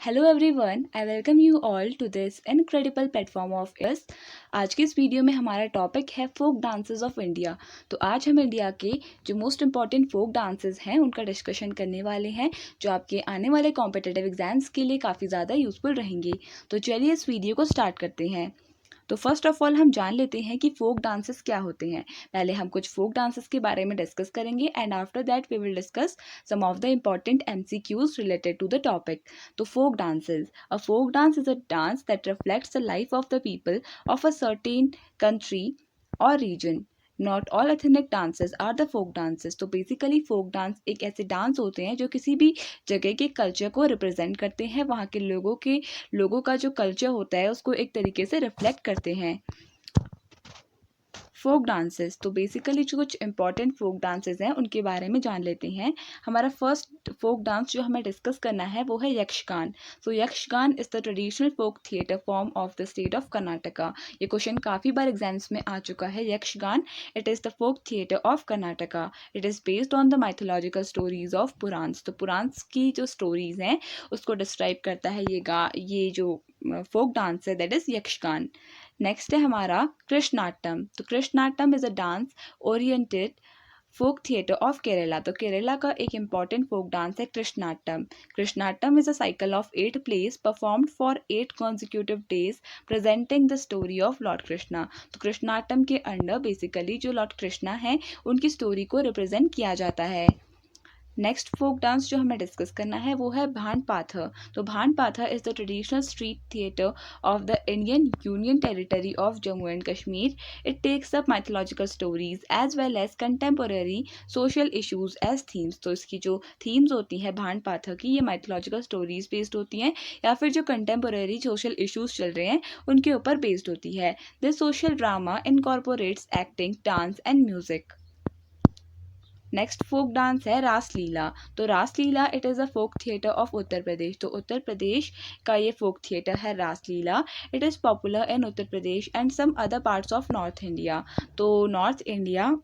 Hello everyone, I welcome you all to this incredible platform of yes. आज के इस video में हमारा टॉपिक है फोक डांसेस ऑफ इंडिया। तो आज हम इंडिया के जो मोस्ट इम्पॉर्टेंट फोक डांसेस हैं उनका डिस्कशन करने वाले हैं, जो आपके आने वाले कॉम्पिटिटिव एग्जाम्स के लिए काफ़ी ज़्यादा यूजफुल रहेंगे। तो चलिए इस वीडियो को स्टार्ट करते हैं। तो फर्स्ट ऑफ ऑल हम जान लेते हैं कि फोक डांसेस क्या होते हैं। पहले हम कुछ फोक डांसेस के बारे में डिस्कस करेंगे and after that we will discuss some of the important MCQs related to the topic. तो folk dances, a folk dance is a dance that reflects the life of the people of a certain country और region. Not all ethnic dances are the folk dances. तो basically folk dance एक ऐसे dance होते हैं जो किसी भी जगह के कल्चर को रिप्रेजेंट करते हैं, वहाँ के लोगों का जो कल्चर होता है उसको एक तरीके से रिफ्लेक्ट करते हैं। फोक डांसेस, तो बेसिकली जो कुछ इंपॉर्टेंट फोक डांसेस हैं उनके बारे में जान लेते हैं। हमारा फर्स्ट फोक डांस जो हमें डिस्कस करना है वो है Yakshagana. So Yakshagana is the traditional folk theatre form of the state of Karnataka. ये क्वेश्चन काफ़ी बार एग्जाम्स में आ चुका है। Yakshagana, it is the folk theatre of Karnataka. It is based on the mythological stories of Puranas. तो पुराण्स की जो स्टोरीज हैं उसको डिस्क्राइब करता है ये जो फोक डांस है, दैट इज़ यक्षगान। नेक्स्ट है हमारा कृष्णाटम। तो Krishnattam is a dance oriented folk theatre of Kerala. तो केरला का एक इम्पॉर्टेंट फोक डांस है Krishnattam. Krishnattam is a cycle of 8 plays performed for 8 consecutive days presenting the story of lord Krishna. तो कृष्णाटम के अंडर बेसिकली जो लॉर्ड कृष्णा है उनकी स्टोरी को रिप्रेजेंट किया जाता है। नेक्स्ट फोक डांस जो हमें डिस्कस करना है वो है भांड पाथर। तो Bhand Pather is the traditional street theatre of the Indian union territory of Jammu and Kashmir. It takes up mythological stories as well as contemporary social issues as themes. तो इसकी जो थीम्स होती हैं भांड पाथर की, ये माइथोलॉजिकल स्टोरीज बेस्ड होती हैं या फिर जो कंटेम्पोरेरी सोशल इशूज चल रहे हैं उनके ऊपर बेस्ड होती है। This social drama incorporates acting, dance and music. Next folk dance है रासलीला। तो Raslila, it is a folk theatre of Uttar Pradesh. तो उत्तर प्रदेश का ये फोक थिएटर है Raslila. It is popular in Uttar Pradesh and some other parts of north India. तो north India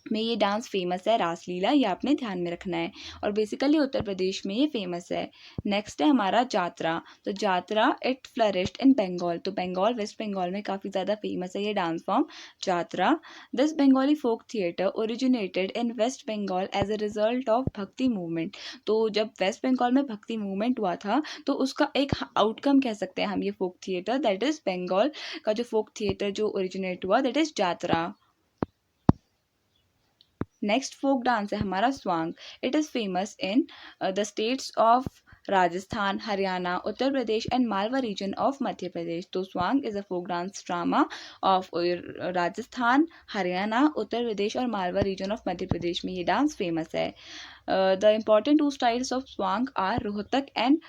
में ये dance famous है रासलीला, ये आपने ध्यान में रखना है। और बेसिकली उत्तर प्रदेश में ये फेमस है। नेक्स्ट है हमारा जात्रा। तो जात्रा, इट फ्लरिश्ड इन बंगाल। तो बंगाल, वेस्ट बंगाल में काफ़ी ज़्यादा फेमस है ये dance form Jatra. This Bengali folk theatre originated in West Bengal as a result of Bhakti movement. तो जब वेस्ट बंगाल में भक्ति मूवमेंट हुआ था तो उसका एक आउटकम कह सकते हैं हम ये folk theatre, that is Bengal का जो फोक थिएटर जो ओरिजिनेट हुआ, that is Jatra. Next folk dance है हमारा Swang. It is famous in the states of Rajasthan, Haryana, Uttar Pradesh and Malwa region of Madhya Pradesh. तो Swang is a folk dance drama of Rajasthan, Haryana, Uttar Pradesh और मालवा रीजन ऑफ मध्य प्रदेश में ये डांस फेमस है। The important two styles of स्वांग are Rohtak and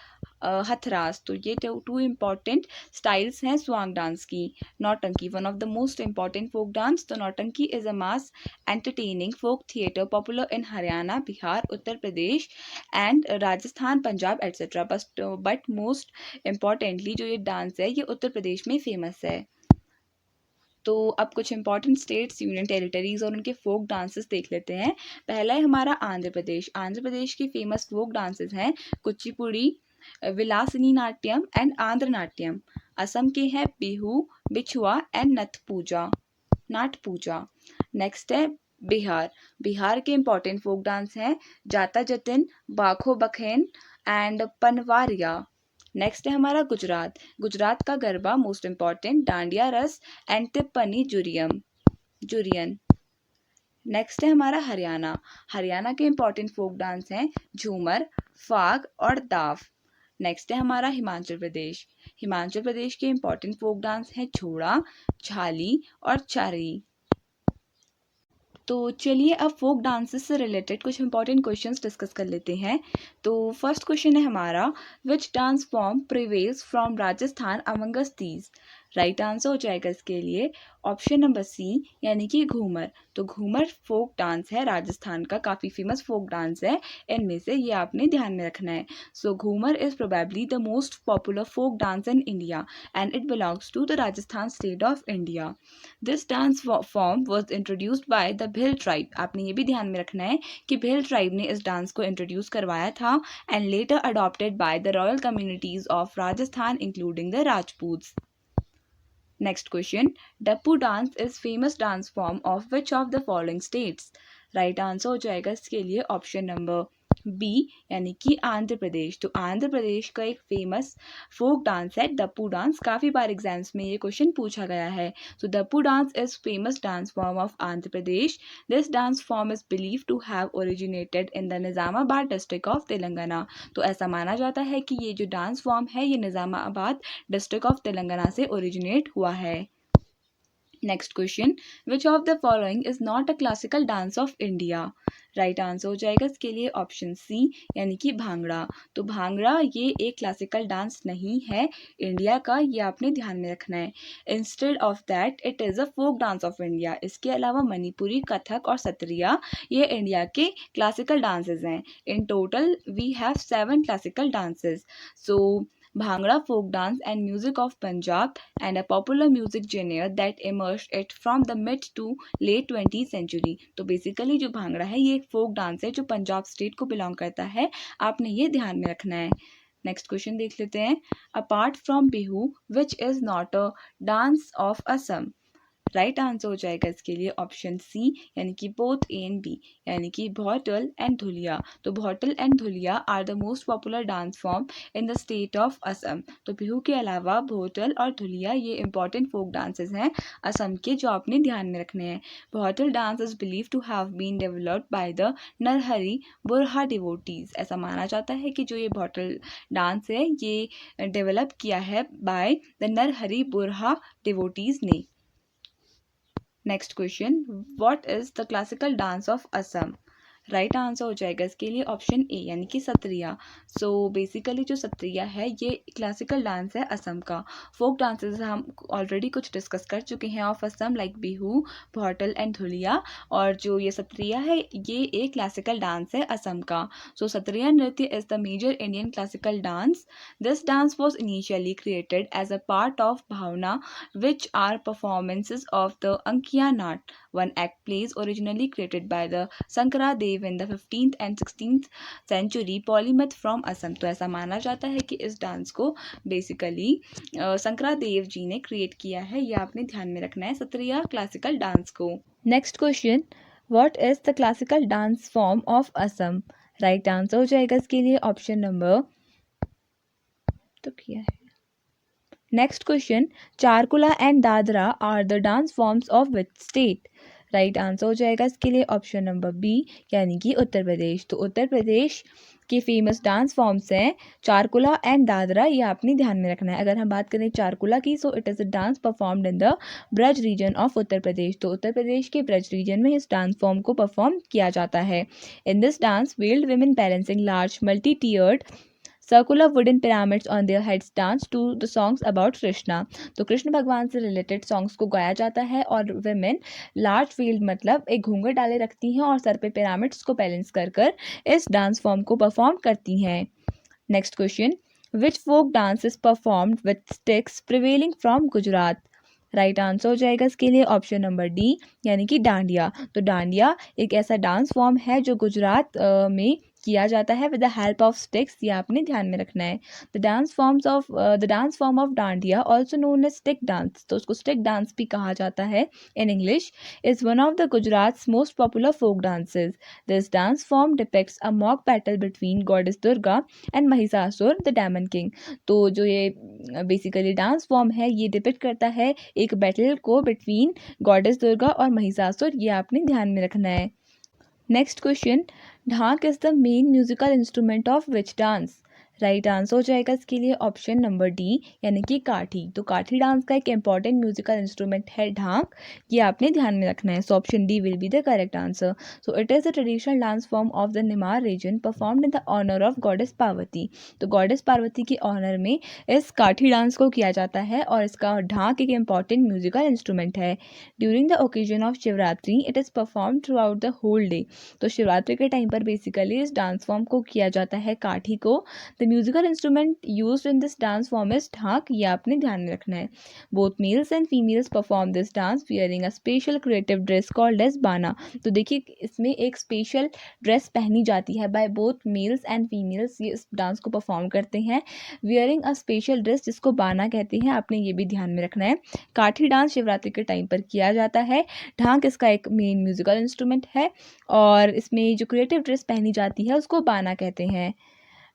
हथरास। तो ये टू इम्पॉर्टेंट स्टाइल्स हैं स्वांग डांस की। Nautanki, one of the most important folk dance. तो Nautanki is a mass entertaining folk theatre popular in Haryana, Bihar, Uttar Pradesh and Rajasthan, Punjab etc. But most importantly जो ये dance है ये उत्तर प्रदेश में famous है। तो अब कुछ इंपॉर्टेंट स्टेट्स, यूनियन टेरिटरीज और उनके फोक डांसेस देख लेते हैं। पहला है हमारा आंध्र प्रदेश। आंध्र प्रदेश की फेमस फोक डांसेस हैं कुचिपुड़ी, विलासिनी नाट्यम एंड आंध्र नाट्यम। असम के हैं बिहू, बिछुआ एंड नाट पूजा। नेक्स्ट है बिहार। बिहार के इंपॉर्टेंट फोक डांस हैं जाता जतिन, बाखो बखेन एंड पनवारिया। नेक्स्ट है हमारा गुजरात। गुजरात का गरबा, मोस्ट इम्पॉर्टेंट डांडिया रस एंड तिप्पनी जुरियन। नेक्स्ट है हमारा हरियाणा। हरियाणा के इंपॉर्टेंट फोक डांस हैं झूमर, फाग और दाव। नेक्स्ट है हमारा हिमाचल प्रदेश। हिमाचल प्रदेश के इंपॉर्टेंट फोक डांस हैं छोड़ा, झाली और चारी। तो चलिए अब फोक डांसेस से रिलेटेड कुछ इंपॉर्टेंट क्वेश्चंस डिस्कस कर लेते हैं। तो फर्स्ट क्वेश्चन है हमारा, विच dance form prevails from Rajasthan Among Us these. Right answer हो जाएगा इसके लिए ऑप्शन नंबर सी यानी कि घूमर। तो घूमर फोक डांस है राजस्थान का, काफ़ी फेमस फोक डांस है इनमें से, ये आपने ध्यान में रखना है। So Ghoomar is probably the most popular folk dance in India and it belongs to the Rajasthan state of India. This dance form was introduced by the Bhil tribe. आपने ये भी ध्यान में रखना है कि भिल ट्राइब ने इस डांस को इंट्रोड्यूस करवाया था and later adopted by the royal communities of Rajasthan including the Rajputs. Next question. Dappu dance is famous dance form of which of the following states? Right answer हो जाएगा इसके लिए ऑप्शन नंबर बी यानी कि आंध्र प्रदेश। तो आंध्र प्रदेश का एक फेमस फोक डांस है दप्पू डांस। काफ़ी बार एग्जाम्स में ये क्वेश्चन पूछा गया है। So Dappu dance is famous dance form of Andhra Pradesh. This dance form is believe to have originated in the Nizamabad district of Telangana. तो ऐसा माना जाता है कि ये जो डांस फॉर्म है ये निज़ामाबाद डिस्ट्रिक्ट ऑफ तेलंगाना से ओरिजिनेट हुआ है। Next question, which of the following is not a classical dance of India? Right answer हो जाएगा इसके लिए ऑप्शन सी यानी कि भांगड़ा। तो भांगड़ा ये एक क्लासिकल डांस नहीं है इंडिया का, ये आपने ध्यान में रखना है। Instead of that it is a folk dance of India. इसके अलावा मणिपुरी, कथक और सत्रिया ये इंडिया के क्लासिकल डांसेस हैं। In total we have 7 classical dances. So Bhangra folk dance and music of Punjab and a popular music genre that emerged it from the mid to late 20th century। तो basically जो भांगड़ा है ये एक फोक dance है जो Punjab state को belong करता है, आपने ये ध्यान में रखना है। नेक्स्ट क्वेश्चन देख लेते हैं। Apart from Bihu which is not a dance of Assam? Right answer हो जाएगा इसके लिए ऑप्शन सी यानी कि बोथ ए एंड बी यानी कि भौटल एंड धुलिया। तो Bhortal and Dhulia are the most popular dance form in the state of Assam. तो बिहू के अलावा भौटल और धुलिया ये इंपॉर्टेंट फोक डांसेस हैं असम के जो आपने ध्यान में रखने हैं। Bhortal dance is believe to have been developed by the Narahari Burha devotees. ऐसा माना जाता है कि जो ये भौटल डांस है ये डेवलप किया है by the Narahari Burha devotees ने। Next question, what is the classical dance of Assam? Right answer हो जाएगा इसके लिए ऑप्शन ए यानी कि सत्रिया। सो बेसिकली जो सत्रिया है ये क्लासिकल डांस है असम का। फोक डांसेस हम ऑलरेडी कुछ डिस्कस कर चुके हैं of Assam like Bihu, Bhortal and Dhulia, और जो ये सत्रिया है ये एक क्लासिकल डांस है असम का। So Sattriya Nritya is the major Indian classical dance. This dance was initially created as a part of Bhaona which are performances of the Ankiya Nat, one act plays originally created by the Sankara Dev in the 15th and 16th century polymath from Assam। तो ऐसा माना जाता है कि इस dance को basically Shankara Dev ji ने create किया है, ये आपने ध्यान में रखना है सत्रिया क्लासिकल डांस को। Next question, what is the classical dance form of Assam? Right answer हो जाएगा इसके लिए ऑप्शन नंबर तो किया है। Next question, Charkula and Dadra are the dance forms of which state? Right answer हो जाएगा इसके लिए ऑप्शन नंबर बी यानी कि उत्तर प्रदेश। तो उत्तर प्रदेश के फेमस डांस फॉर्म्स हैं चारकुला एंड दादरा, ये आपने ध्यान में रखना है। अगर हम बात करें चारकुला की, so it is a dance performed in the Braj region of Uttar Pradesh. तो उत्तर प्रदेश के ब्रज रीजन में इस डांस फॉर्म को परफॉर्म किया जाता है। इन this dance weld women balancing large multi tiered circular wooden pyramids on their heads dance to the songs about Krishna। तो कृष्ण भगवान से रिलेटेड सॉन्ग्स को गाया जाता है और women लार्ज फील्ड मतलब एक घूंघट डाले रखती हैं और सर पे पिरामिड्स को बैलेंस कर कर इस डांस फॉर्म को परफॉर्म करती हैं। Next question, which folk dance is performed with sticks prevailing from Gujarat? Right answer हो जाएगा इसके लिए ऑप्शन नंबर डी यानी कि डांडिया। तो डांडिया एक ऐसा डांस फॉर्म है जो गुजरात में किया जाता है with the help of sticks, ये आपने ध्यान में रखना है। The dance form of Dandiya also known as stick dance, तो उसको स्टिक डांस भी कहा जाता है in English, is one of the Gujarat most popular folk dances. This dance form depicts a mock battle between goddess Durga and Mahishasura the demon king. तो जो ये basically dance form है ये डिपिक्ट करता है एक बैटल को बिटवीन गॉडेस दुर्गा और महिषासुर, ये आपने ध्यान में रखना है। नेक्स्ट क्वेश्चन, ढाक is the main musical instrument of which dance? Right answer हो जाएगा इसके लिए ऑप्शन नंबर डी यानी कि काठी। तो काठी डांस का एक इम्पॉर्टेंट म्यूजिकल इंस्ट्रूमेंट है ढाक, ये आपने ध्यान में रखना है। So option D will be the correct answer. So it is the traditional dance form of the Nimar region performed in the honour of goddess Parvati. तो गॉडेस पार्वती के ऑनर में इस काठी डांस को किया जाता है और इसका ढाक एक इम्पॉर्टेंट म्यूजिकल इंस्ट्रूमेंट है। During the occasion of Shivratri it is perform throughout the whole day. तो शिवरात्रि के टाइम पर बेसिकली इस डांस फॉर्म को किया जाता है काठी को। The musical instrument used in this dance form is dhak, ये आपने ध्यान में रखना है। Both males and females perform this dance wearing a special creative dress called as Bana. तो देखिए इसमें एक स्पेशल ड्रेस पहनी जाती है by both males and females, ये इस डांस को परफॉर्म करते हैं वियरिंग अ स्पेशल ड्रेस जिसको बाना कहते हैं, आपने ये भी ध्यान में रखना है। काठी डांस शिवरात्रि के टाइम पर किया जाता है। ढाक इसका एक मेन म्यूजिकल इंस्ट्रूमेंट है और इसमें जो क्रिएटिव ड्रेस पहनी जाती है उसको बाना कहते हैं।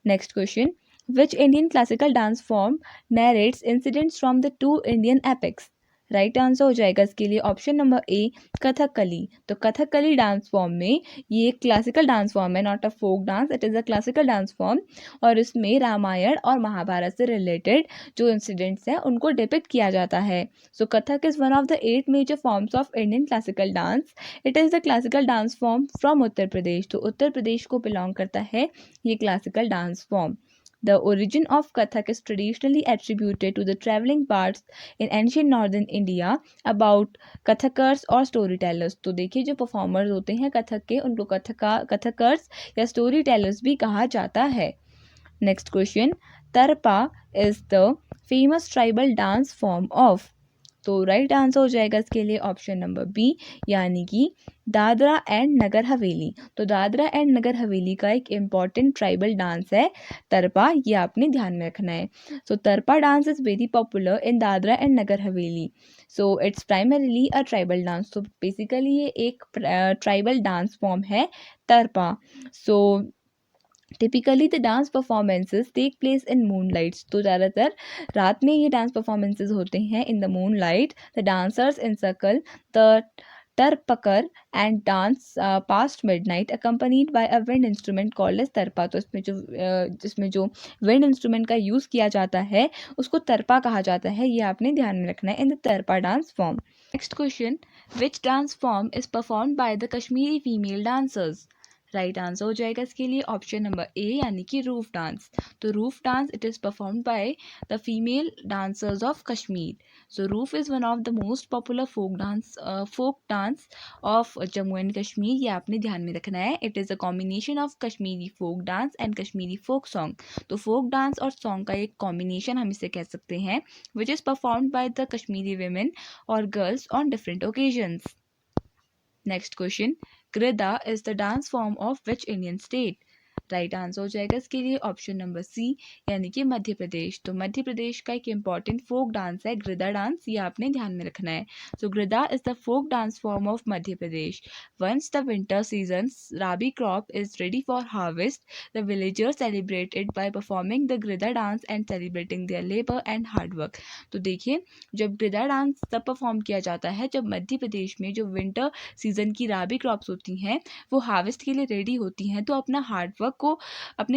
Next question. Which Indian classical dance form narrates incidents from the two Indian epics? Right answer हो जाएगा इसके लिए ऑप्शन नंबर ए कथकली। तो कथकली डांस फॉर्म में ये एक क्लासिकल डांस फॉर्म है, not a folk dance, it is a classical dance form और इसमें रामायण और महाभारत से रिलेटेड जो इंसिडेंट्स हैं उनको डिपिक्ट किया जाता है। So Kathak is one of the 8 major forms of Indian classical dance. It is the classical dance form from Uttar Pradesh. तो उत्तर प्रदेश को बिलोंग करता है ये classical dance form. The origin of Kathak is traditionally attributed to the traveling bards in ancient northern India about कथकर्स और story tellers. तो देखिए जो performers होते हैं कथक के उनको कथकर्स या स्टोरी टेलर्स भी कहा जाता है। Next question. Tarpa is the famous tribal dance form of. तो राइट आंसर हो जाएगा इसके लिए ऑप्शन नंबर बी यानी कि दादरा एंड नगर हवेली। तो दादरा एंड नगर हवेली का एक इम्पॉर्टेंट ट्राइबल डांस है तरपा, ये आपने ध्यान में रखना है। So Tarpa dance is very popular in Dadra and Nagar Haveli. So it's primarily a tribal dance. तो बेसिकली ये एक ट्राइबल डांस फॉर्म है Tarpa. So typically the dance performances take place in moon lights. तो ज़्यादातर रात में ये डांस परफॉर्मेंसेज होते हैं in the moon light. The dancers in circle the Tarpakar and dance past midnight accompanied by a wind instrument called as तरपा। तो जिसमें जो विंड इंस्ट्रूमेंट का यूज़ किया जाता है उसको तरपा कहा जाता है, ये आपने ध्यान में रखना है in the Tarpa dance form. Next question. Which dance form is perform by the Kashmiri female dancers. Right answer हो जाएगा इसके लिए ऑप्शन नंबर ए यानी कि रूफ डांस। तो Rouf dance it is performed by the female dancers of Kashmir. So Rouf is one of the most popular folk dance of Jammu and Kashmir, ये आपने ध्यान में रखना है। It is a combination of Kashmiri folk dance and Kashmiri folk song. तो folk dance और song का एक कॉम्बिनेशन हम इसे कह सकते हैं which is performed by the Kashmiri women और girls on different occasions. Next question. Girda is the dance form of which Indian state. Right answer हो जाएगा इसके लिए ऑप्शन नंबर सी यानी कि मध्य प्रदेश। तो मध्य प्रदेश का एक इंपॉर्टेंट फोक डांस है गिरदा डांस, ये आपने ध्यान में रखना है। So Girda is the folk dance form of Madhya Pradesh. Once the winter season rabi crop is ready for harvest the villagers celebrate it by performing the Girda dance and celebrating their labour and hard work. तो देखिए जब गिरदा dance तब perform किया जाता है जब मध्य प्रदेश में जो विंटर सीजन की राबी क्रॉप्स होती हैं वो हार्वेस्ट के लिए रेडी होती हैं, तो अपने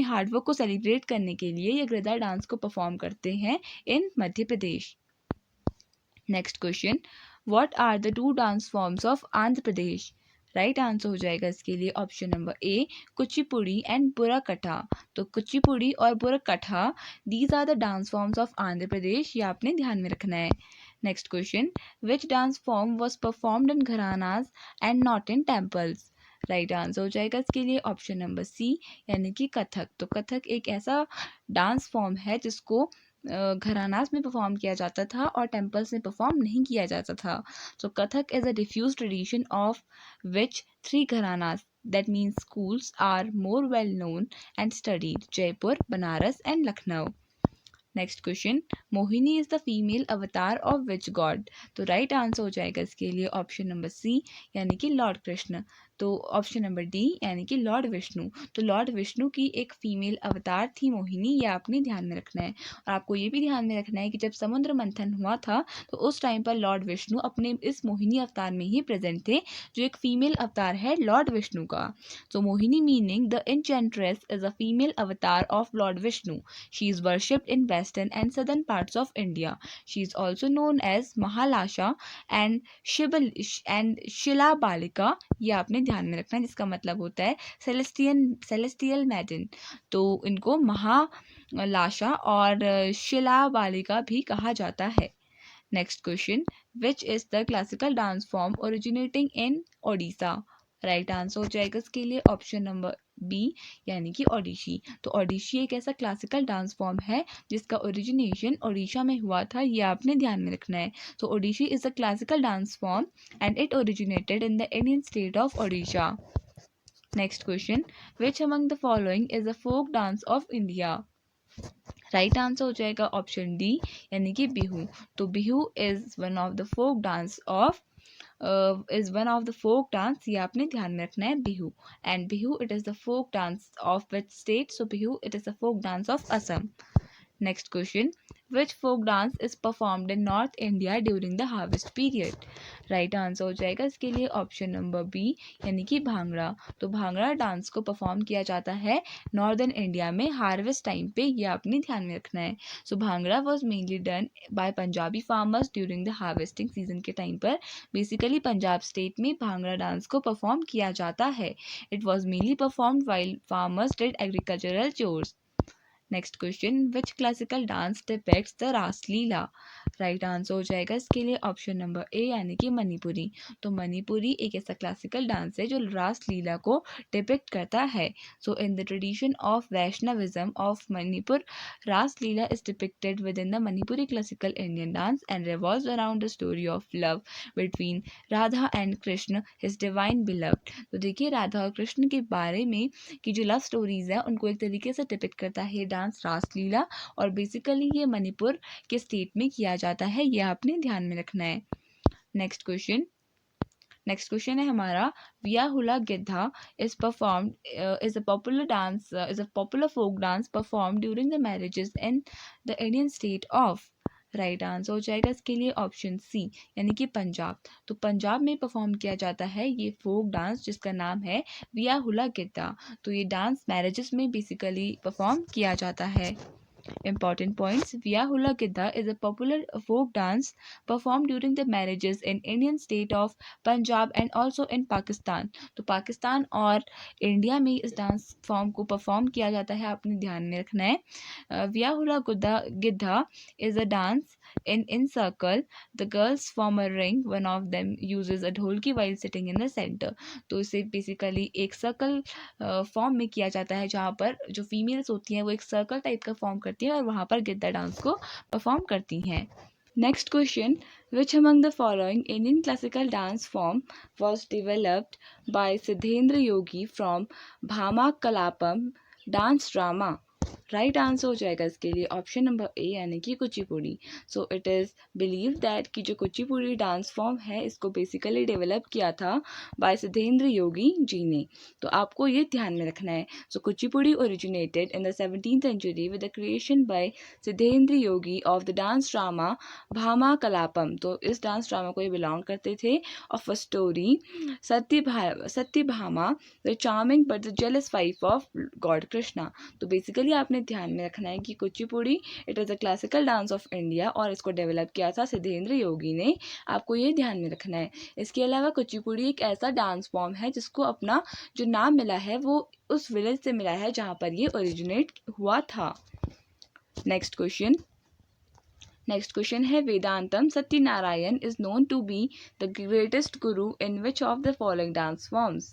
हार्डवर्क को सेलिब्रेट करने के लिए ये गिरदा डांस को परफॉर्म करते हैं in Madhya Pradesh. Next question. What are the 2 dance forms of Andhra Pradesh. Right answer हो जाएगा इसके लिए option number A Kuchipudi and Burrakatha. तो कुचिपुड़ी और Burrakatha these are the dance forms of Andhra Pradesh, ये आपने ध्यान में रखना है। Next question. Which dance form was performed in gharanas and not in temples. Right answer हो जाएगा इसके लिए ऑप्शन नंबर सी यानी कि कथक। तो कथक एक ऐसा डांस फॉर्म है जिसको घरानास में परफॉर्म किया जाता था और टेम्पल्स में परफॉर्म नहीं किया जाता था। So Kathak is a diffuse tradition of which 3 gharanas that means schools are more well known and studied: Jaipur, Banaras and Lucknow. Next question. Mohini is the female avatar of which God. तो राइट आंसर हो जाएगा इसके लिए option number C यानी कि Lord Krishna. तो option number D यानी कि लॉर्ड विष्णु। तो लॉर्ड विष्णु की एक फीमेल अवतार थी मोहिनी, ये आपने ध्यान में रखना है। और आपको ये भी ध्यान में रखना है कि जब समुद्र मंथन हुआ था तो उस टाइम पर लॉर्ड विष्णु अपने इस मोहिनी अवतार में ही प्रेजेंट थे, जो एक फीमेल अवतार है लॉर्ड विष्णु का। तो Mohini meaning the enchantress is a female avatar of lord Vishnu. She is worshipped in western and southern parts of India. She is also known as Mahalasa and Shila Balika, ये आपने ध्यान में रखना है, जिसका मतलब होता है सेलेस्टियल मैडन। तो इनको महालाशा और शिला बालिका भी कहा जाता है। Next question, which is the classical dance form originating in Odisha? Right answer हो जाएगा इसके लिए ऑप्शन नंबर बी यानी कि ओडिशी। तो ओडिशी एक ऐसा क्लासिकल डांस फॉर्म है जिसका ओरिजिनेशन ओडिशा में हुआ था, ये आपने ध्यान में रखना है। तो Odissi is a classical dance form and it originated in the Indian state of Odisha. Next question, which among the following is a folk dance of India? Right answer हो जाएगा ऑप्शन डी यानी कि बिहू। तो Bihu is one of the folk dance of ये आपने ध्यान में रखना है, Bihu. And Bihu it is the folk dance of which state? So Bihu it is the folk dance of Assam. Next question, which folk dance is performed in north India during the harvest period? Right answer हो जाएगा इसके लिए option number B यानी कि भांगड़ा। तो bhangra dance को perform किया जाता है नॉर्दर्न इंडिया में हार्वेस्ट टाइम पे, ये आपने ध्यान में रखना है। So Bhangra was mainly done by Punjabi farmers during the harvesting season के टाइम पर। बेसिकली पंजाब स्टेट में भांगड़ा डांस को परफॉर्म किया जाता है। It was mainly performed while farmers did agricultural chores. Next question, which classical dance depicts the Raslila? Right answer हो जाएगा इसके लिए ऑप्शन नंबर ए यानी कि मणिपुरी। तो मणिपुरी एक ऐसा क्लासिकल डांस है जो रासलीला को डिपिक्ट करता है। So in the tradition of Vaishnavism of Manipur, Raslila is depicted within the Manipuri classical Indian dance and revolves around the story of love between Radha and Krishna his divine beloved. तो देखिए राधा और कृष्ण के बारे में की जो लव स्टोरीज है उनको एक तरीके से डिपिक्ट करता है डांस रासलीला, और बेसिकली ये मणिपुर के स्टेट में किया जाता है, ये आपने ध्यान में रखना है। नेक्स्ट क्वेश्चन है हमारा, विया हुला Giddha is a popular folk dance perform during the marriages in the Indian state of? Right answer हो जाएगा इसके लिए ऑप्शन सी यानी कि पंजाब। तो पंजाब में परफॉर्म किया जाता है ये फोक डांस जिसका नाम है विया हुला गिद्धा। तो ये डांस मैरिजेस में बेसिकली परफॉर्म किया जाता है। Important points, Via Hula Gidda is a popular folk dance performed during the marriages in Indian state of Punjab and also in Pakistan. तो पाकिस्तान और इंडिया में इस डांस फॉर्म को परफॉर्म किया जाता है, आपने ध्यान में रखना है। विया हुला गिद्धा is a dance in circle. The girls form a ring. One of them uses a dholki while sitting in the center. तो इसे बेसिकली एक सर्कल फॉर्म में किया जाता है जहाँ पर जो फीमेल्स होती हैं वो एक सर्कल टाइप का फॉर्म करती हैं और वहाँ पर गिद्दा डांस को परफॉर्म करती हैं। Next question, which among the following Indian classical dance form was developed by Siddhendra Yogi from Bhama Kalapam dance drama? Right answer हो जाएगा इसके लिए ऑप्शन नंबर ए यानी कि Kuchipudi. So it is believe that कि जो कुचिपुड़ी डांस फॉर्म है इसको बेसिकली डेवलप किया था बाय सिद्धेंद्र योगी जी ने। तो आपको ये ध्यान में रखना है। So Kuchipudi originated in the 17th century with the creation by Siddhendra Yogi of the dance drama Bhama Kalapam. तो इस डांस ड्रामा को ये बिलोंग करते थे of a story Satyabhama the charming but the jealous wife of God Krishna. तो बेसिकली आपने ध्यान में रखना है कि Kuchipudi it is a classical dance of India और इसको डेवलप किया था सिद्धेंद्र योगी ने, आपको ये ध्यान में रखना है। इसके अलावा कुचिपुड़ी एक ऐसा डांस फॉर्म है जिसको अपना जो नाम मिला है वो उस विलेज से मिला है जहाँ पर ये ओरिजिनेट हुआ था। नेक्स्ट क्वेश्चन है, Vedantam Satyanarayana is known to be the greatest guru in which of the following dance forms?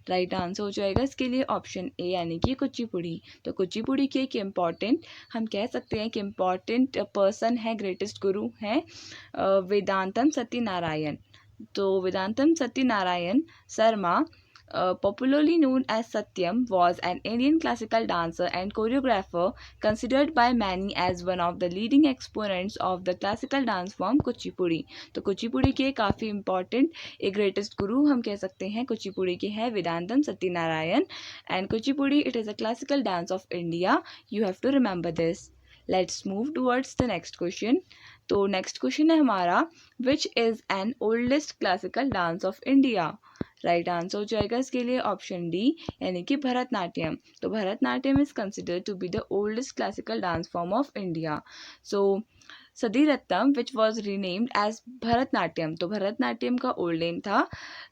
Right answer हो जाएगा इसके लिए ऑप्शन ए यानी कि कुचिपुड़ी। तो कुचिपुड़ी के एक इम्पॉर्टेंट हम कह सकते हैं कि इम्पॉर्टेंट पर्सन है, ग्रेटेस्ट गुरु हैं वेदांतम सत्यनारायण। तो वेदांतम Satyanarayan Sharma popularly known as Satyam, was an Indian classical dancer and choreographer considered by many as one of the leading exponents of the classical dance form Kuchipudi. तो कुचिपुड़ी के काफ़ी important एक greatest guru हम कह सकते हैं कुचिपुड़ी के हैं वेदांतम Satyanarayan. And Kuchipudi, it is a classical dance of India. You have to remember this. Let's move towards the next question. तो next question है हमारा, which is an oldest classical dance of India? Right answer हो जाएगा इसके लिए option D, यानी कि भरतनाट्यम. तो Bharatanatyam is considered to be the oldest classical dance form of India. So Sadirattam which was renamed as Bharatanatyam. तो भरतनाट्यम का ओल्ड नेम था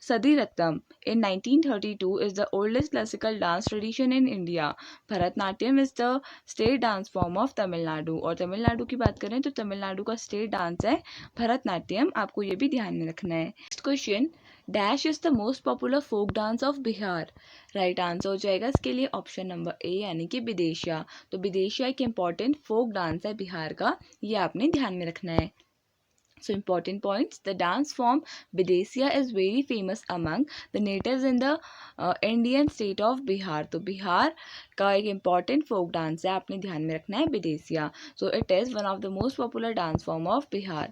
Sadirattam. In 1932 is the oldest classical dance tradition in India. Bharatanatyam is the state dance form of Tamil Nadu. और तमिलनाडु की बात करें तो तमिलनाडु का state dance है भरतनाट्यम. आपको ये भी ध्यान में रखना है. Next question, dash is the most popular folk dance of Bihar. Right answer हो जाएगा इसके लिए ऑप्शन नंबर ए, यानी कि विदेशिया. तो विदेशिया एक इम्पॉर्टेंट फोक डांस है बिहार का, ये आपने ध्यान में रखना है. So important points, the dance form Videsiya is very famous among the natives in the Indian state of Bihar. तो बिहार का एक important folk dance है, आपने ध्यान में रखना है विदेशिया. So it is one of the most popular dance form of Bihar.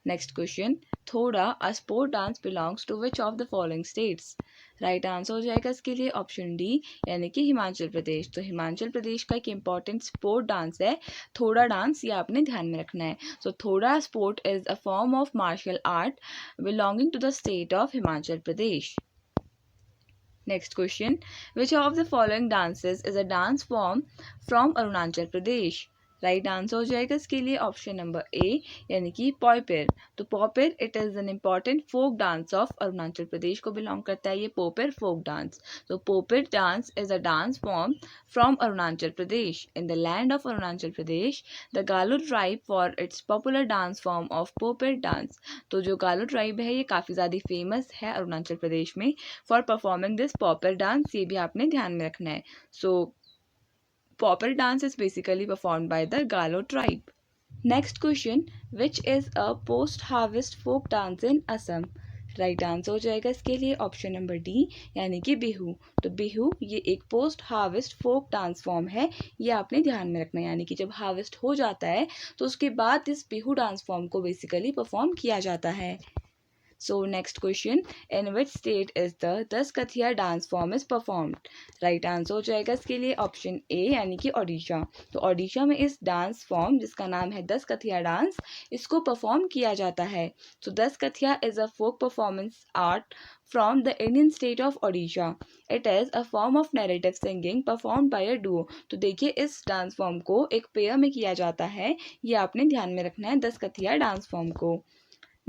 Next question, थोड़ा a sport dance belongs to which of the following states? Right answer हो जाएगा इसके लिए ऑप्शन डी, यानी कि हिमाचल प्रदेश. तो हिमाचल प्रदेश का एक इम्पॉर्टेंट स्पोर्ट डांस है थोड़ा डांस, ये आपने ध्यान में रखना है. So Thoda sport is a form of martial art belonging to the state of Himachal Pradesh. Next question, which of the following dances is a dance form from Arunachal Pradesh. Right answer हो जाएगा इसके लिए ऑप्शन नंबर ए, यानी कि पोपेर. तो Popir it is an important folk dance of Arunachal Pradesh को belong करता है ये पोपेर फोक डांस. तो Popir dance is a dance form from Arunachal Pradesh. In the land of Arunachal Pradesh the Galo tribe for its popular dance form of Popir dance. तो जो गालो ट्राइब है ये काफ़ी ज़्यादा फेमस है अरुणाचल प्रदेश में फॉर परफॉर्मिंग दिस पोपेर डांस, ये भी आपने ध्यान में रखना है. सो Pauper dance is basically performed by the Galo tribe. Next question, which is a post-harvest folk dance in Assam? Right answer हो जाएगा इसके लिए ऑप्शन नंबर डी, यानी कि बिहू. तो बिहू ये एक post harvest folk dance form है, ये आपने ध्यान में रखना है. यानी कि जब हार्वेस्ट हो जाता है तो उसके बाद इस बिहू डांस फॉर्म को बेसिकली परफॉर्म किया जाता है. So next question, in which state is the Daskathia dance form is performed? Right answer हो जाएगा इसके लिए ऑप्शन ए, यानी कि ओडिशा. तो ओडिशा में इस डांस फॉर्म जिसका नाम है दसकथिया डांस, इसको परफॉर्म किया जाता है. So Daskathia is a folk performance art from the Indian state of Odisha. It is a form of narrative singing performed by a duo. तो देखिए इस डांस फॉर्म को एक पेयर में किया जाता है, ये आपने ध्यान में रखना है दसकथिया डांस फॉर्म को.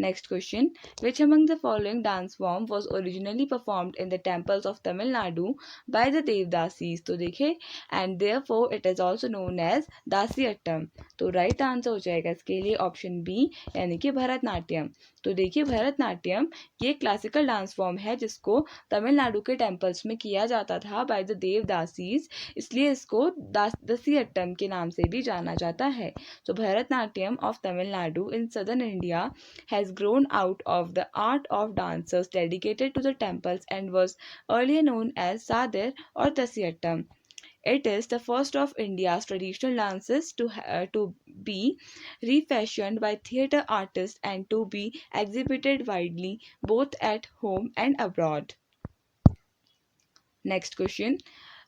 Next question, which among the following dance form was originally performed in the temples of Tamil Nadu by the Devdasis? तो देखिए and therefore it is also known as दासियट्टम. तो राइट आंसर हो जाएगा इसके लिए option B, यानी कि भरतनाट्यम. तो देखिए भरतनाट्यम ये क्लासिकल डांस फॉर्म है जिसको तमिलनाडु के टेम्पल्स में किया जाता था बाय द देवदासीज, इसलिए इसको दासियट्टम के नाम से भी जाना जाता है. तो Bharatanatyam of Tamil Nadu in southern India has grown out of the art of dancers dedicated to the temples and was earlier known as Sadir or Dasiyattam. It is the first of India's traditional dances to be refashioned by theatre artists and to be exhibited widely both at home and abroad. Next question,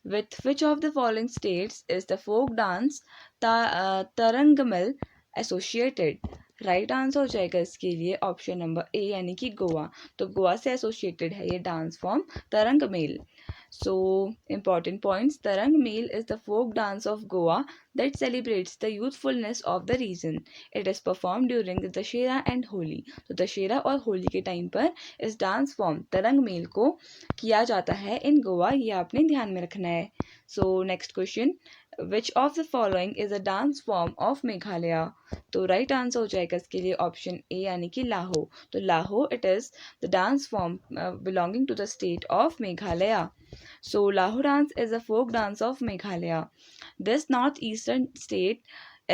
with which of the following states is the folk dance Tarangamal associated? Right answer हो जाएगा इसके लिए option number A, यानी कि गोवा. तो गोवा से associated है ये dance form Tarangamel. So important points, Tarangamel is the folk dance of Goa that celebrates the youthfulness of the region. It is performed during the Dussehra and Holi. तो दशहरा और होली के टाइम पर इस डांस फॉर्म तरंग मेल को किया जाता है इन गोवा, ये आपने ध्यान में रखना है. सो next question, which of the following is a dance form of Meghalaya? तो राइट आंसर हो जाएगा इसके लिए ऑप्शन ए, यानी कि लाहो. तो Laho it is the dance form belonging to the state of Meghalaya. So Lahu dance is a folk dance of Meghalaya. This northeastern state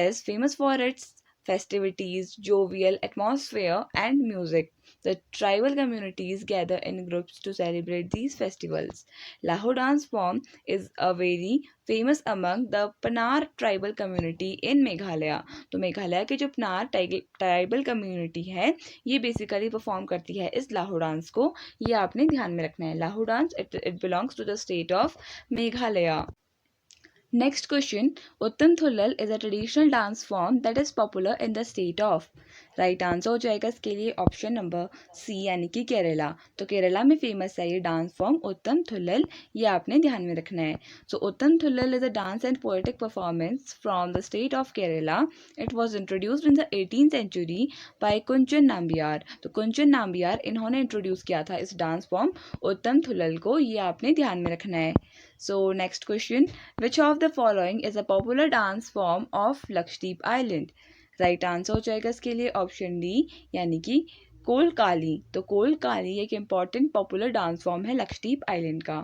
is famous for its festivities, jovial atmosphere, and music. The tribal communities gather in groups to celebrate these festivals. Lahu dance form is a very famous among the Panar tribal community in Meghalaya. तो मेघालय के जो Panar tribal community है ये basically perform करती है इस लाहू dance को. ये आपने ध्यान में रखना है. Lahoo dance it belongs to the state of Meghalaya. Next question. Uttam Thullal is a traditional dance form that is popular in the state of. Right answer हो जाएगा इसके लिए ऑप्शन नंबर सी यानी कि केरला. तो केरला में फेमस है ये डांस फॉर्म उत्तम थुल्लल. ये आपने ध्यान में रखना है. So Ottan Thullal is a dance and poetic performance from the state of Kerala. It was introduced in the 18th century by Kunchan Nambiar. तो कुंचन नाम्बियार इन्होंने इंट्रोड्यूस किया था इस डांस फॉर्म उत्तम थुल्लल को. ये आपने ध्यान में रखना है. So next question, which of the following is a popular dance form of Lakshadweep Island? Right answer हो जाएगा इसके लिए ऑप्शन डी यानी कि कोलकाली. तो कोलकाली एक इम्पॉर्टेंट पॉपुलर डांस फॉर्म है लक्षद्वीप आइलैंड का.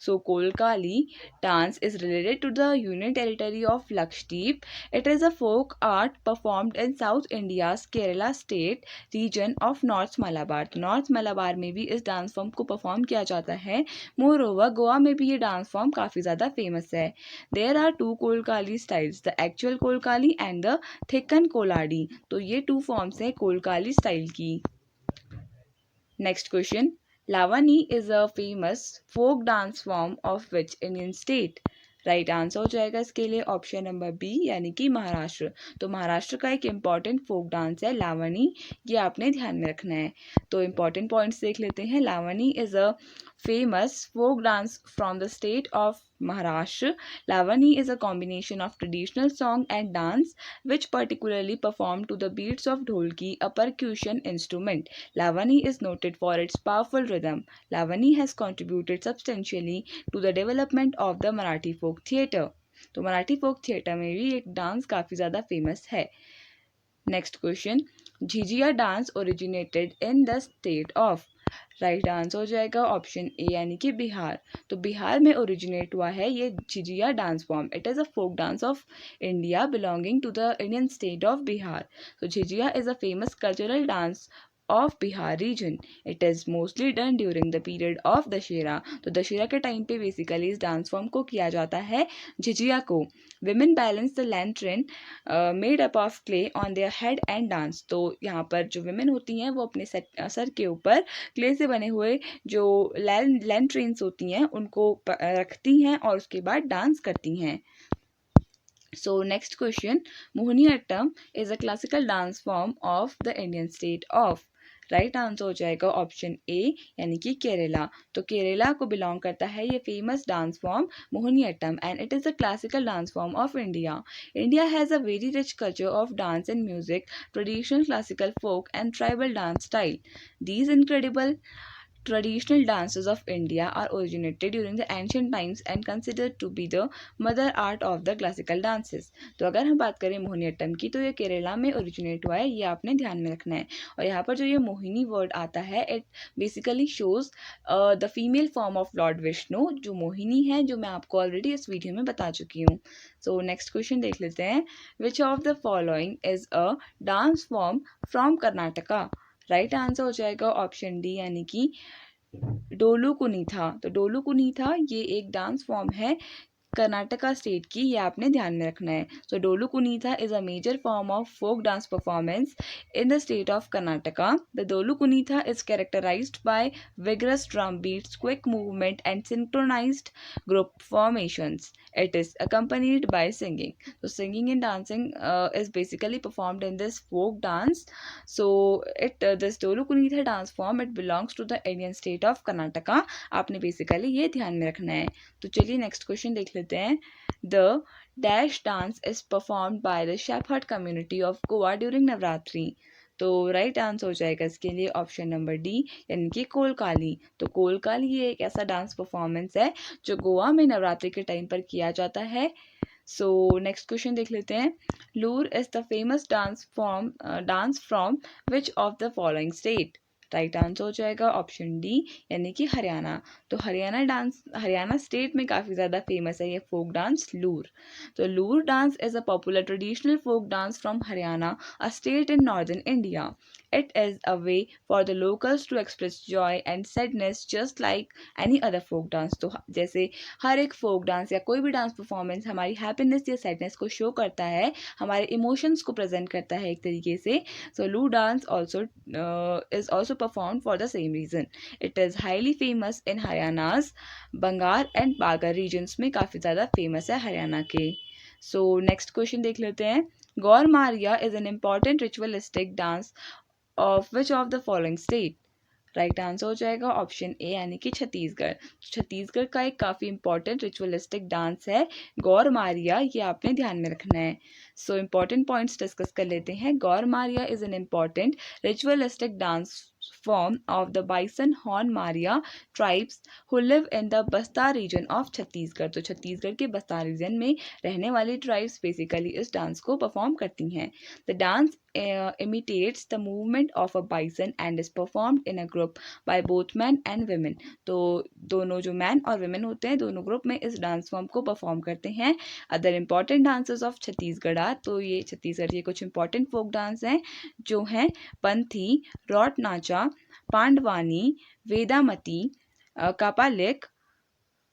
So Kolkali dance is related to the union territory of Lakshadweep. It is a folk art performed in south India's Kerala state region of north Malabar. तो नॉर्थ मलाबार में भी इस डांस फॉर्म को परफॉर्म किया जाता है. मोर ओवर गोवा में भी ये डांस फॉर्म काफ़ी ज़्यादा फेमस है. There are two Kolkali styles, the actual Kolkali and the Thekkan Koladi. तो ये टू फॉर्म्स हैं कोलकाली स्टाइल की. Next question. Lavani is a famous folk dance form of which Indian state? Right answer हो जाएगा इसके लिए ऑप्शन नंबर बी यानी कि महाराष्ट्र. तो महाराष्ट्र का एक इम्पॉर्टेंट फोक डांस है लावनी. ये आपने ध्यान में रखना है. तो इम्पॉर्टेंट पॉइंट्स देख लेते हैं. Lavani is a famous folk dance from the state of Maharashtra. Lavani is a combination of traditional song and dance which particularly performed to the beats of dholki, a percussion instrument. Lavani is noted for its powerful rhythm. Lavani has contributed substantially to the development of the Marathi folk theatre. तो मराठी फोक theatre में भी एक dance काफ़ी ज़्यादा famous है. Next question. Jhijhiya dance originated in the state of. Right answer हो जाएगा option A यानी कि बिहार. तो बिहार में ओरिजिनेट हुआ है ये Jhijhiya dance form. It is a folk dance of India belonging to the Indian state of Bihar. तो Jhijhiya is a famous cultural dance of Bihar region. It is mostly done during the period of Dussehra. तो दशहरा के time पे basically इस dance form को किया जाता है झिझिया को. Women balance the lantern made up of clay on their head and dance. तो यहाँ पर जो women होती हैं वो अपने सर के ऊपर क्ले से बने हुए जो लैंट्रेन्स होती हैं उनको रखती हैं और उसके बाद डांस करती हैं. So next question. Mohiniyattam is a classical dance form of the Indian state of. Right answer हो जाएगा ऑप्शन ए यानी कि केरला. तो केरला को बिलोंग करता है ये famous dance form Mohiniyattam and it is a classical dance form of India. India has a very rich culture of dance and music, traditional classical folk and tribal dance style. These incredible traditional dances of India are originated during the ancient times and considered to be the mother art of the classical dances. तो अगर हम बात करें मोहिनीअट्टम की तो ये केरला में originate हुआ है. ये आपने ध्यान में रखना है. और यहाँ पर जो ये मोहिनी वर्ड आता है it basically shows the female form of lord Vishnu जो मोहिनी है, जो मैं आपको ऑलरेडी इस वीडियो में बता चुकी हूँ. सो नेक्स्ट क्वेश्चन देख लेते हैं. विच of the following is a dance form from Karnataka. Right answer हो जाएगा ऑप्शन डी यानी कि डोलू कुनीथा. तो डोलू कुनीथा ये एक डांस फॉर्म है कर्नाटका स्टेट की. ये आपने ध्यान में रखना है. So Dollu Kunitha is a major form of folk dance performance in the state of Karnataka. The Dollu Kunitha is characterized by vigorous drum beats, quick movement and synchronized group formations. It is accompanied by singing. So singing and dancing is basically performed in this folk dance. So this Dollu Kunitha dance form it belongs to the Indian state of Karnataka. आपने basically ये ध्यान में रखना है. तो चलिए next question देख लेते हैं. The dash dance is performed by the shepherd community of Goa during Navratri. तो राइट आंसर हो जाएगा इसके लिए ऑप्शन नंबर डी यानी कि कोलकाली. तो कोलकाली ये एक ऐसा डांस परफॉर्मेंस है जो गोवा में नवरात्रि के टाइम पर किया जाता है. सो नेक्स्ट क्वेश्चन देख लेते हैं. Loor is the famous dance from which of the following state. Right answer हो जाएगा ऑप्शन डी यानी कि हरियाणा। तो हरियाणा स्टेट में काफ़ी ज़्यादा फेमस है ये फोक डांस लूर। तो Loor dance is a popular traditional folk dance from Haryana, a state in northern India. It is a way for the locals to express joy and sadness just like any other folk dance। तो जैसे हर एक folk dance या कोई भी dance performance हमारी happiness या sadness को show करता है, हमारे इमोशंस को प्रेजेंट करता है एक तरीके से। सो लू dance also is also performed for the same reason। It is highly famous in Haryana's Bangar and Bagar regions में काफ़ी ज़्यादा फेमस है हरियाणा के। सो नेक्स्ट क्वेश्चन देख लेते हैं। Gaur Maria is an important ritualistic dance of which of the following state. Right answer हो जाएगा ऑप्शन ए यानी कि छत्तीसगढ़। छत्तीसगढ़ का एक काफ़ी इंपॉर्टेंट रिचुअलिस्टिक डांस है गौर मारिया, ये आपने ध्यान में रखना है। सो इंपॉर्टेंट पॉइंट्स डिस्कस कर लेते हैं। Gaur Maria is an important ritualistic dance form of the Bison Horn Maria tribes who live in the बस्तार region of Chhattisgarh. तो छत्तीसगढ़ के बस्तार रीजन में रहने वाली ट्राइब्स बेसिकली इस डांस को परफॉर्म करती हैं। The dance imitates the movement of a bison and is performed in a group by both men and women। तो दोनों जो मैन और women होते हैं दोनों ग्रुप में इस डांस फॉर्म को परफॉर्म करते हैं। Other important dances of Chhattisgarh तो ये छत्तीसगढ़ के कुछ इंपॉर्टेंट फोक डांस हैं जो हैं पंथी, रॉट नाचा, पांडवानी, वेदामती, कापालिक,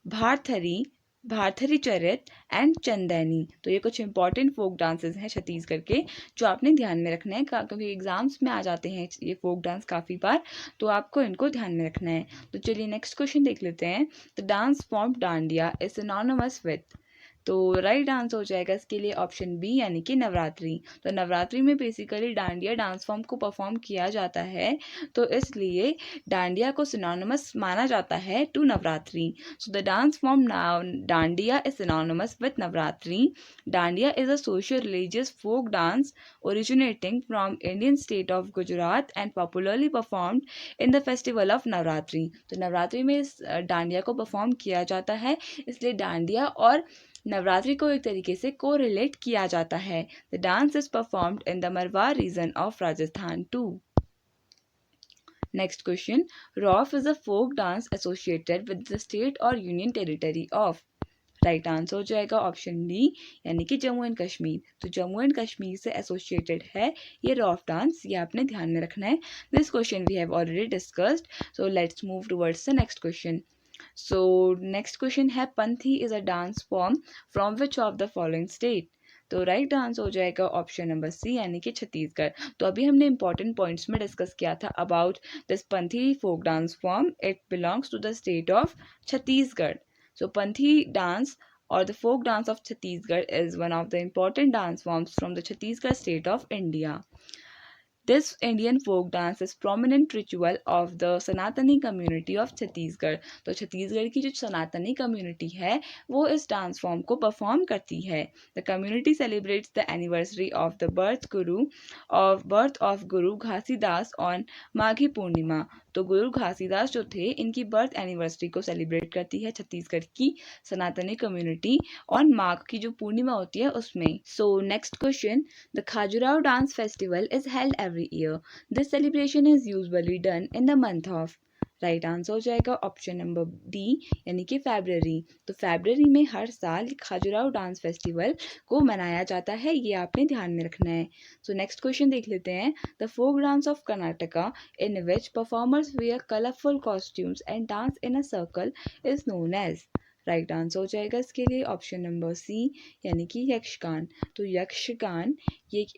भारथरी, भारथरी चरित एंड चंदैनी। तो ये कुछ इंपॉर्टेंट फोक डांसेस हैं छत्तीसगढ़ के जो आपने ध्यान में रखना है, क्योंकि एग्जाम्स में आ जाते हैं ये फोक डांस काफ़ी बार, तो आपको इनको ध्यान में रखना है। तो चलिए नेक्स्ट क्वेश्चन देख लेते हैं। The dance form Dandiya is synonymous with. तो राइट आंसर हो जाएगा इसके लिए ऑप्शन बी यानी कि नवरात्रि। तो नवरात्रि में बेसिकली डांडिया डांस फॉर्म को परफॉर्म किया जाता है, तो इसलिए डांडिया को सिनोनिमस माना जाता है to Navratri. So the dance form Dandiya is synonymous with Navratri. Dandiya is a social religious folk dance originating from Indian state of Gujarat and popularly performed in the festival of Navratri. तो नवरात्रि में इस डांडिया को परफॉर्म किया जाता है, इसलिए डांडिया और नवरात्रि को एक तरीके से को रिलेट किया जाता है। The dance is performed in the Marwar region of Rajasthan too. Next question. Rauf is a folk dance associated with the state or union territory of. Right answer हो जाएगा ऑप्शन डी यानी कि जम्मू एंड कश्मीर। तो जम्मू एंड कश्मीर से एसोसिएटेड है ये रॉफ डांस, ये आपने ध्यान में रखना है। This question we have already discussed, so let's move towards the next question. So next question है Panthi is a dance form from which of the following state। तो राइट आंसर हो जाएगा ऑप्शन नंबर सी यानी कि छत्तीसगढ़। तो अभी हमने important points में डिस्कस किया था about this Panthi folk dance form, it belongs to the state of Chhattisgarh. So Panthi dance or the folk dance of Chhattisgarh is one of the important dance forms from the Chhattisgarh state of India। This Indian folk dance is prominent ritual of the सनातनी community of Chhattisgarh. तो छत्तीसगढ़ की जो सनातनी community है वो इस dance form को perform करती है। The community celebrates the anniversary of the birth of Guru Ghasidas on Maghi Purnima. तो गुरु घासीदास जो थे इनकी बर्थ एनिवर्सरी को सेलिब्रेट करती है छत्तीसगढ़ की सनातनी कम्युनिटी और माघ की जो पूर्णिमा होती है उसमें। So next question. The Khajuraho dance festival is held every year। This celebration is usually done in the month of। Right answer हो जाएगा ऑप्शन नंबर डी यानी कि फरवरी। तो फरवरी में हर साल खाजुराहो डांस फेस्टिवल को मनाया जाता है, ये आपने ध्यान में रखना है। सो नेक्स्ट क्वेश्चन देख लेते हैं। The folk dance of Karnataka in which performers wear colourful costumes and dance in a circle is known as. Right answer हो जाएगा इसके लिए ऑप्शन नंबर सी यानी कि यक्षगान। तो यक्षगान ये एक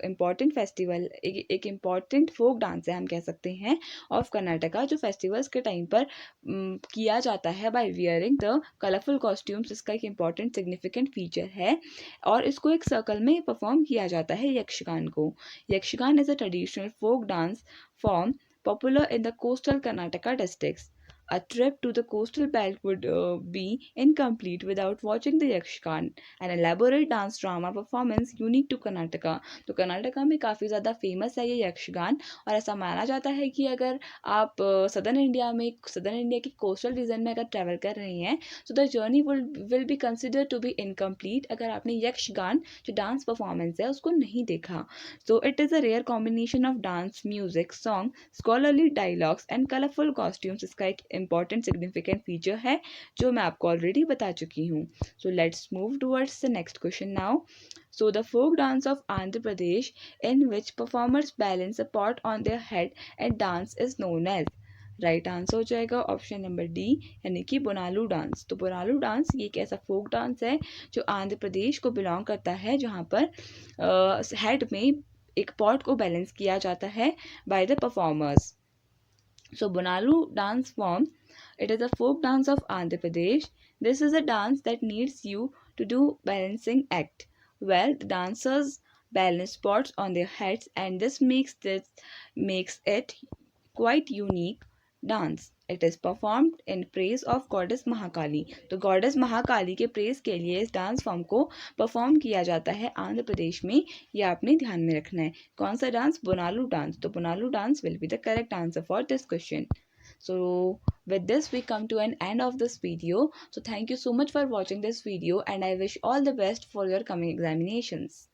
इम्पॉर्टेंट फेस्टिवल, एक इम्पॉर्टेंट फोक डांस है हम कह सकते हैं ऑफ कर्नाटका, जो फेस्टिवल्स के टाइम पर किया जाता है by wearing the colourful costumes. इसका एक इम्पॉर्टेंट सिग्निफिकेंट फीचर है और इसको एक सर्कल में परफॉर्म किया जाता है यक्षगान को। Yakshagana is a traditional folk dance form popular in the coastal Karnataka districts. A trip to the coastal belt would be incomplete without watching the Yakshgan, an elaborate dance drama performance unique to Karnataka. तो कर्नाटका में काफ़ी ज़्यादा famous है ये यक्षगान, और ऐसा माना जाता है कि अगर आप सदर्न इंडिया की कोस्टल रीजन में अगर ट्रैवल कर रही हैं, so the journey will be considered to be incomplete अगर आपने यक्षगान जो डांस परफॉर्मेंस है उसको नहीं देखा. So it is a rare combination of dance, music, song, scholarly dialogues and colorful costumes. इसका एक important significant feature है जो मैं आपको already बता चुकी हूँ. So let's move towards the next question now. So the folk dance of Andhra Pradesh, in which performers balance a pot on their head and dance, is known as. Right answer हो जाएगा option number D, यानी कि Bonalu dance. तो Bonalu dance ये एक ऐसा फोक dance है जो आंध्र प्रदेश को बिलोंग करता है, जहाँ पर हेड में एक पॉट को बैलेंस किया जाता है by the performers. So Bonalu dance form, it is a folk dance of Andhra Pradesh. This is a dance that needs you to do balancing act. Well, the dancers balance pots on their heads, and this makes it quite unique dance. It is performed in praise of goddess Mahakali. तो goddess Mahakali के praise के लिए इस dance form को perform किया जाता है आंध्र प्रदेश में. ये आपने ध्यान में रखना है. कौन सा डांस? बोनालू डांस. तो Bonalu dance will be the correct answer for this question. So with this we come to an end of this video. So thank you so much for watching this video, and I wish all the best for your coming examinations.